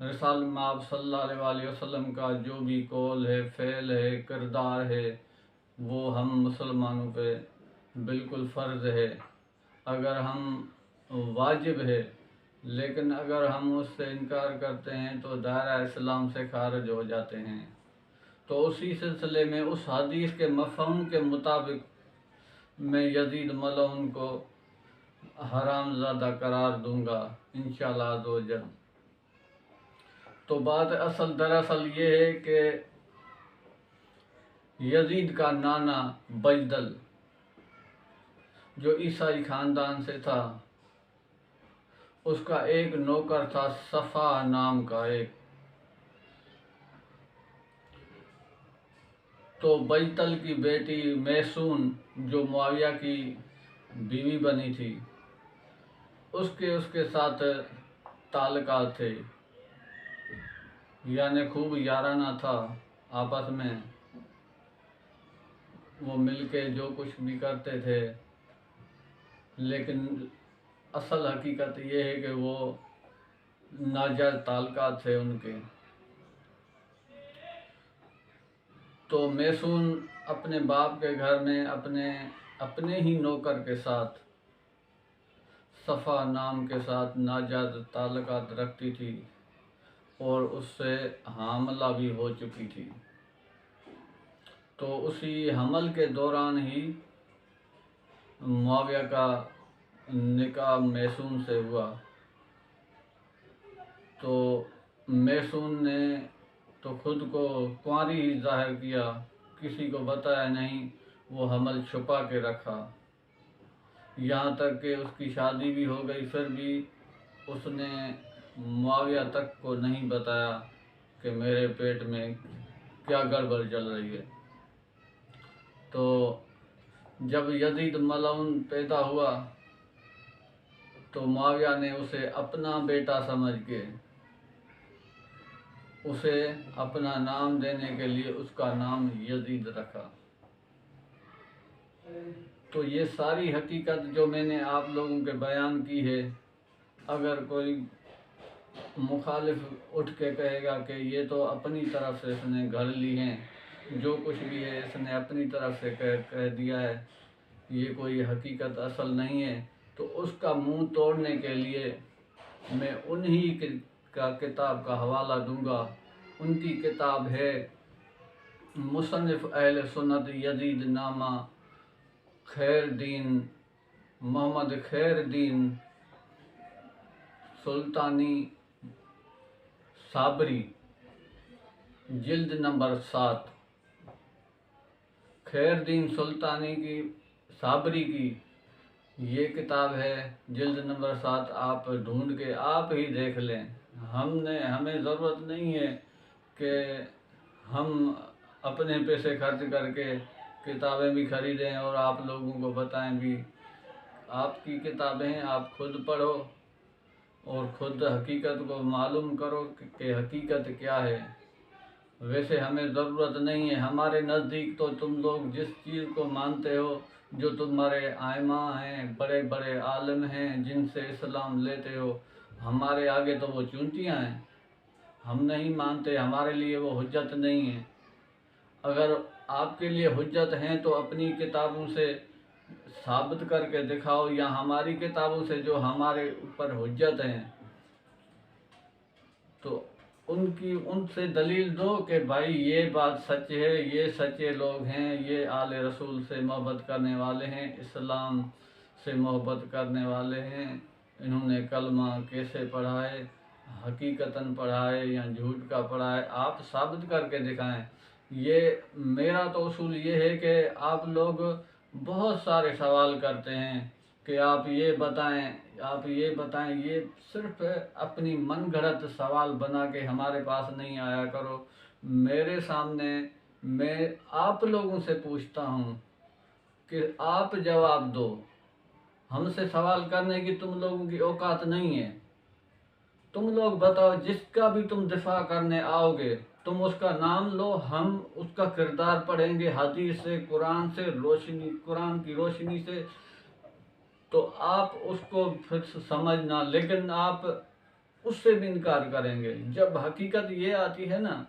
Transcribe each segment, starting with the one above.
رسالت میں آپ صلی اللہ علیہ وآلہ وسلم کا جو بھی قول ہے، فعل ہے، کردار ہے، وہ ہم مسلمانوں پہ بالکل فرض ہے، اگر ہم واجب ہے، لیکن اگر ہم اس سے انکار کرتے ہیں تو دائرہ اسلام سے خارج ہو جاتے ہیں۔ تو اسی سلسلے میں اس حدیث کے مفہوم کے مطابق میں یزید ملعون کو حرام زادہ قرار دوں گا انشاءاللہ عز و جل۔ تو بات دراصل یہ ہے کہ یزید کا نانا بجدل جو عیسائی خاندان سے تھا، اس کا ایک نوکر تھا صفا نام کا ایک، تو بجدل کی بیٹی میسون جو معاویہ کی بیوی بنی تھی، اس کے ساتھ تعلقات تھے، یعنی خوب یارانہ تھا آپس میں، وہ مل کے جو کچھ بھی کرتے تھے، لیکن اصل حقیقت یہ ہے کہ وہ ناجائز تعلقات تھے ان کے۔ تو میسون اپنے باپ کے گھر میں اپنے ہی نوکر کے ساتھ، صفا نام کے ساتھ ناجائز تعلقات رکھتی تھی اور اس سے حاملہ بھی ہو چکی تھی۔ تو اسی حمل کے دوران ہی معاویہ کا نکاح میسون سے ہوا۔ تو میسون نے تو خود کو کنواری ہی ظاہر کیا، کسی کو بتایا نہیں، وہ حمل چھپا کے رکھا، یہاں تک کہ اس کی شادی بھی ہو گئی، پھر بھی اس نے معاویہ تک کو نہیں بتایا کہ میرے پیٹ میں کیا گڑبڑ چل رہی ہے۔ تو جب یزید ملعون پیدا ہوا تو معاویہ نے اسے اپنا بیٹا سمجھ کے اسے اپنا نام دینے کے لیے اس کا نام یزید رکھا۔ تو یہ ساری حقیقت جو میں نے آپ لوگوں کے بیان کی ہے، اگر کوئی مخالف اٹھ کے کہے گا کہ یہ تو اپنی طرف سے اس نے گھڑ لی ہیں، جو کچھ بھی ہے اس نے اپنی طرف سے کہہ دیا ہے، یہ کوئی حقیقت اصل نہیں ہے، تو اس کا منہ توڑنے کے لیے میں انہی کا کتاب کا حوالہ دوں گا۔ ان کی کتاب ہے مصنف اہل سنت یزید نامہ محمد خیر الدین سلطانی صابری، جلد نمبر 7۔ خیر الدین سلطانی کی صابری کی یہ کتاب ہے، جلد نمبر 7، آپ ڈھونڈ کے آپ ہی دیکھ لیں۔ ہمیں ضرورت نہیں ہے کہ ہم اپنے پیسے خرچ کر کے کتابیں بھی خریدیں اور آپ لوگوں کو بتائیں بھی۔ آپ کی کتابیں ہیں، آپ خود پڑھو اور خود حقیقت کو معلوم کرو کہ حقیقت کیا ہے۔ ویسے ہمیں ضرورت نہیں ہے، ہمارے نزدیک تو تم لوگ جس چیز کو مانتے ہو، جو تمہارے ائمہ ہیں، بڑے بڑے عالم ہیں جن سے اسلام لیتے ہو، ہمارے آگے تو وہ چونٹیاں ہیں، ہم نہیں مانتے، ہمارے لیے وہ حجت نہیں ہے۔ اگر آپ کے لیے حجت ہیں تو اپنی کتابوں سے ثابت کر کے دکھاؤ، یا ہماری کتابوں سے جو ہمارے اوپر حجت ہیں تو ان سے دلیل دو کہ بھائی یہ بات سچ ہے، یہ سچے لوگ ہیں، یہ آل رسول سے محبت کرنے والے ہیں، اسلام سے محبت کرنے والے ہیں، انہوں نے کلمہ کیسے پڑھا ہے، حقیقتاً پڑھا ہے یا جھوٹ کا پڑھا ہے، آپ ثابت کر کے دکھائیں۔ یہ میرا تو اصول یہ ہے کہ آپ لوگ بہت سارے سوال کرتے ہیں کہ آپ یہ بتائیں، یہ صرف اپنی من گھڑت سوال بنا کے ہمارے پاس نہیں آیا کرو، میرے سامنے میں آپ لوگوں سے پوچھتا ہوں کہ آپ جواب دو، ہم سے سوال کرنے کی تم لوگوں کی اوقات نہیں ہے۔ تم لوگ بتاؤ، جس کا بھی تم دفاع کرنے آؤ گے تم اس کا نام لو، ہم اس کا کردار پڑھیں گے حدیث سے، قرآن کی روشنی سے، تو آپ اس کو پھر سمجھنا۔ لیکن آپ اس سے بھی انکار کریں گے۔ جب حقیقت یہ آتی ہے نا،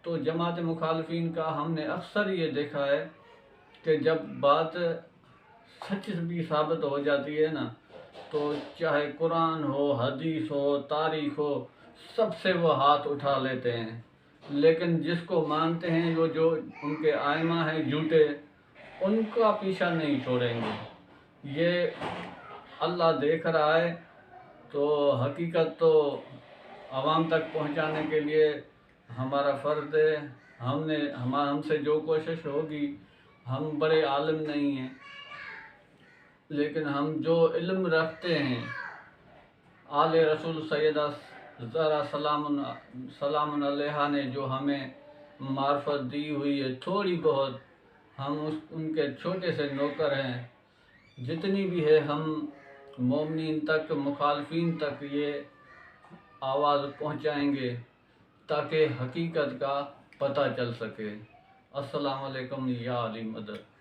تو جماعت مخالفین کا ہم نے اکثر یہ دیکھا ہے کہ جب بات سچ بھی ثابت ہو جاتی ہے نا، تو چاہے قرآن ہو، حدیث ہو، تاریخ ہو، سب سے وہ ہاتھ اٹھا لیتے ہیں۔ لیکن جس کو مانتے ہیں، وہ جو ان کے آئمہ ہیں جھوٹے، ان کا پیچھا نہیں چھوڑیں گے۔ یہ اللہ دیکھ رہا ہے، تو حقیقت تو عوام تک پہنچانے کے لیے ہمارا فرض ہے۔ ہم سے جو کوشش ہوگی، ہم بڑے عالم نہیں ہیں، لیکن ہم جو علم رکھتے ہیں، آل رسول سیدہ زہرا سلام علیہا نے جو ہمیں معرفت دی ہوئی ہے تھوڑی بہت، ہم ان کے چھوٹے سے نوکر ہیں۔ جتنی بھی ہے، ہم مومنین تک، مخالفین تک یہ آواز پہنچائیں گے تاکہ حقیقت کا پتہ چل سکے۔ السلام علیکم یا علی مدد۔